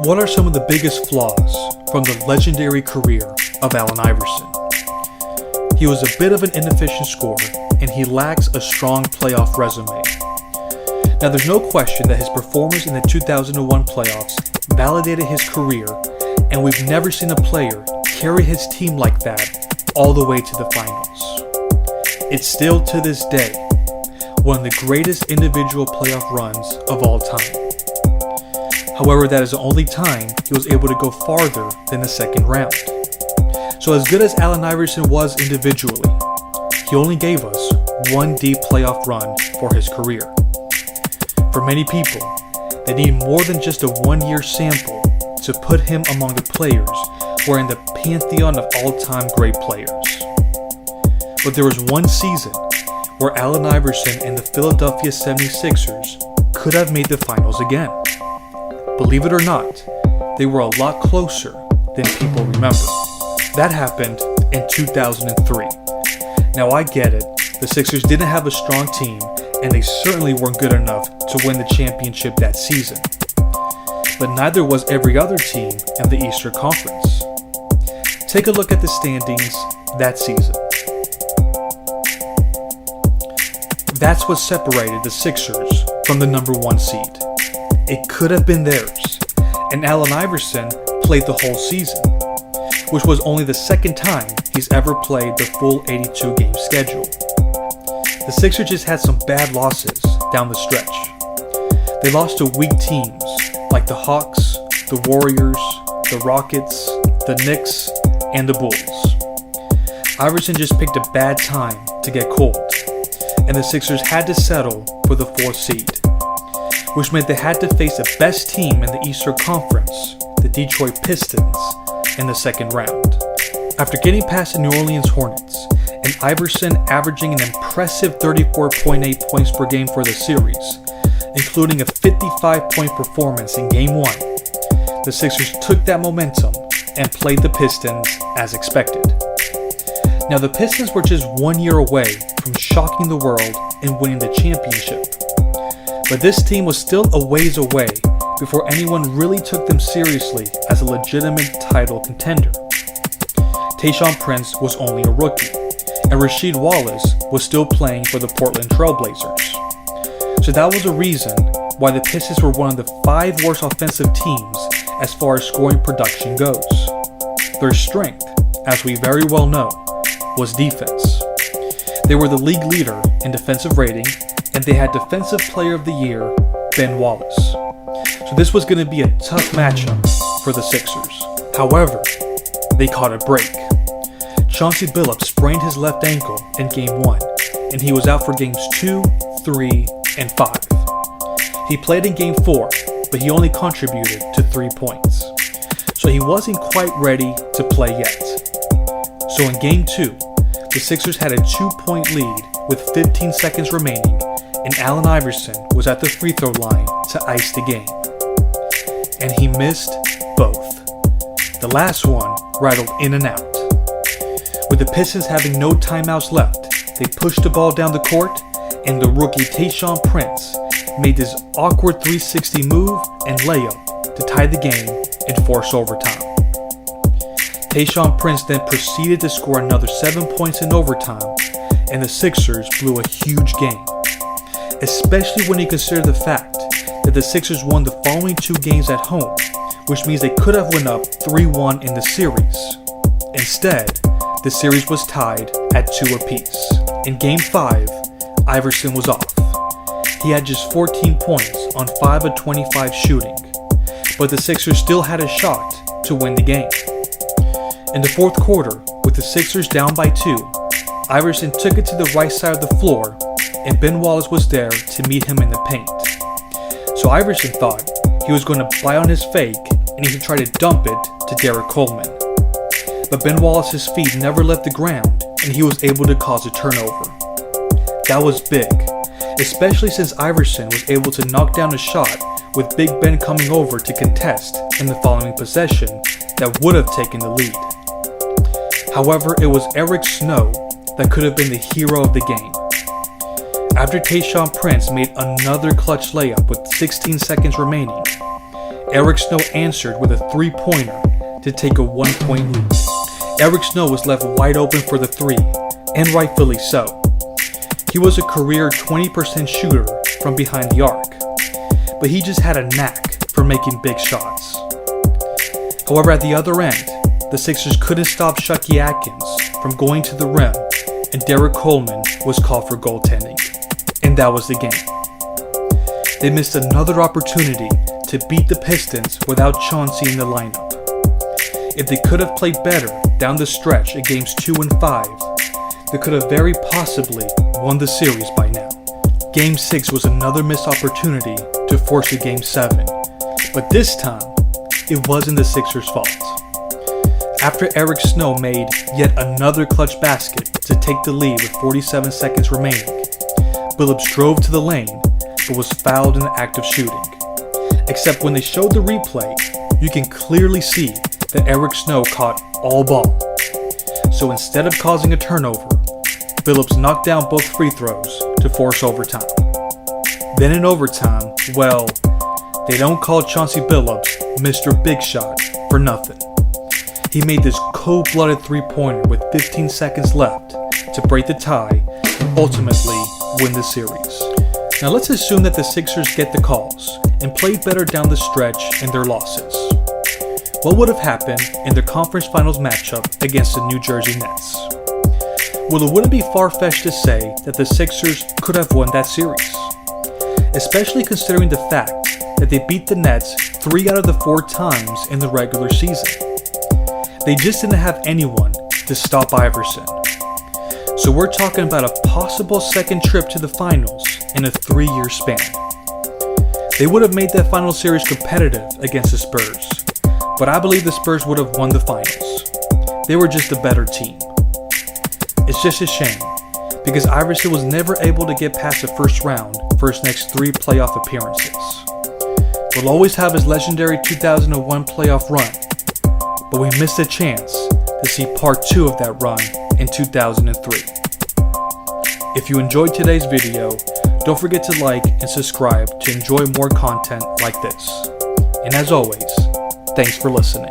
What are some of the biggest flaws from the legendary career of Allen Iverson? He was a bit of an inefficient scorer, and he lacks a strong playoff resume. Now, there's no question that his performance in the 2001 playoffs validated his career, and we've never seen a player carry his team like that all the way to the finals. It's still, to this day, one of the greatest individual playoff runs of all time. However, that is the only time he was able to go farther than the second round. So as good as Allen Iverson was individually, he only gave us one deep playoff run for his career. For many people, they need more than just a one-year sample to put him among the players who are in the pantheon of all-time great players. But there was one season where Allen Iverson and the Philadelphia 76ers could have made the finals again. Believe it or not, they were a lot closer than people remember. That happened in 2003. Now I get it, the Sixers didn't have a strong team, and they certainly weren't good enough to win the championship that season. But neither was every other team in the Eastern Conference. Take a look at the standings that season. That's what separated the Sixers from the number one seed. It could have been theirs, and Allen Iverson played the whole season, which was only the second time he's ever played the full 82-game schedule. The Sixers just had some bad losses down the stretch. They lost to weak teams like the Hawks, the Warriors, the Rockets, the Knicks, and the Bulls. Iverson just picked a bad time to get cold, and the Sixers had to settle for the 4th seed, which meant they had to face the best team in the Eastern Conference, the Detroit Pistons, in the second round. After getting past the New Orleans Hornets, and Iverson averaging an impressive 34.8 points per game for the series, including a 55-point performance in Game 1, the Sixers took that momentum and played the Pistons as expected. Now, the Pistons were just 1 year away from shocking the world and winning the championship. But this team was still a ways away before anyone really took them seriously as a legitimate title contender. Tayshaun Prince was only a rookie, and Rasheed Wallace was still playing for the Portland Trail Blazers. So that was a reason why the Pistons were one of the 5 worst offensive teams as far as scoring production goes. Their strength, as we very well know, was defense. They were the league leader in defensive rating, and they had Defensive Player of the Year, Ben Wallace. So this was going to be a tough matchup for the Sixers. However, they caught a break. Chauncey Billups sprained his left ankle in Game 1, and he was out for Games 2, 3, and 5. He played in Game 4, but he only contributed to 3 points. So he wasn't quite ready to play yet. So in Game 2, the Sixers had a 2-point lead with 15 seconds remaining, and Allen Iverson was at the free throw line to ice the game. And he missed both. The last one rattled in and out. With the Pistons having no timeouts left, they pushed the ball down the court, and the rookie Tayshaun Prince made this awkward 360 move and layup to tie the game and force overtime. Tayshaun Prince then proceeded to score another 7 points in overtime, and the Sixers blew a huge game, especially when you consider the fact that the Sixers won the following 2 games at home, which means they could have went up 3-1 in the series. Instead, the series was tied at 2 apiece. In Game 5, Iverson was off. He had just 14 points on 5 of 25 shooting, but the Sixers still had a shot to win the game. In the 4th quarter, with the Sixers down by 2, Iverson took it to the right side of the floor, and Ben Wallace was there to meet him in the paint. So Iverson thought he was going to fly on his fake, and he should try to dump it to Derek Coleman. But Ben Wallace's feet never left the ground, and he was able to cause a turnover. That was big, especially since Iverson was able to knock down a shot with Big Ben coming over to contest in the following possession that would have taken the lead. However, it was Eric Snow that could have been the hero of the game. After Tayshaun Prince made another clutch layup with 16 seconds remaining, Eric Snow answered with a three-pointer to take a 1-point lead. Eric Snow was left wide open for the three, and rightfully so. He was a career 20% shooter from behind the arc, but he just had a knack for making big shots. However, at the other end, the Sixers couldn't stop Chucky Atkins from going to the rim, and Derek Coleman was called for goaltending, and that was the game. They missed another opportunity to beat the Pistons without Chauncey in the lineup. If they could have played better down the stretch at games 2 and 5, they could have very possibly won the series by now. Game 6 was another missed opportunity to force a Game 7, but this time, it wasn't the Sixers' fault. After Eric Snow made yet another clutch basket to take the lead with 47 seconds remaining, Billups drove to the lane but was fouled in the act of shooting. Except when they showed the replay, you can clearly see that Eric Snow caught all ball. So instead of causing a turnover, Billups knocked down both free throws to force overtime. Then in overtime, well, they don't call Chauncey Billups Mr. Big Shot for nothing. He made this cold-blooded three-pointer with 15 seconds left to break the tie and ultimately win the series. Now let's assume that the Sixers get the calls and play better down the stretch in their losses. What would have happened in their conference finals matchup against the New Jersey Nets? Well, it wouldn't be far-fetched to say that the Sixers could have won that series, especially considering the fact that they beat the Nets 3 out of the 4 times in the regular season. They just didn't have anyone to stop Iverson. So we're talking about a possible second trip to the finals in a 3-year span. They would have made that final series competitive against the Spurs, but I believe the Spurs would have won the finals. They were just a better team. It's just a shame, because Iverson was never able to get past the first round for his next 3 playoff appearances. We'll always have his legendary 2001 playoff run, but we missed a chance to see part 2 of that run in 2003. If you enjoyed today's video, don't forget to like and subscribe to enjoy more content like this. And as always, thanks for listening.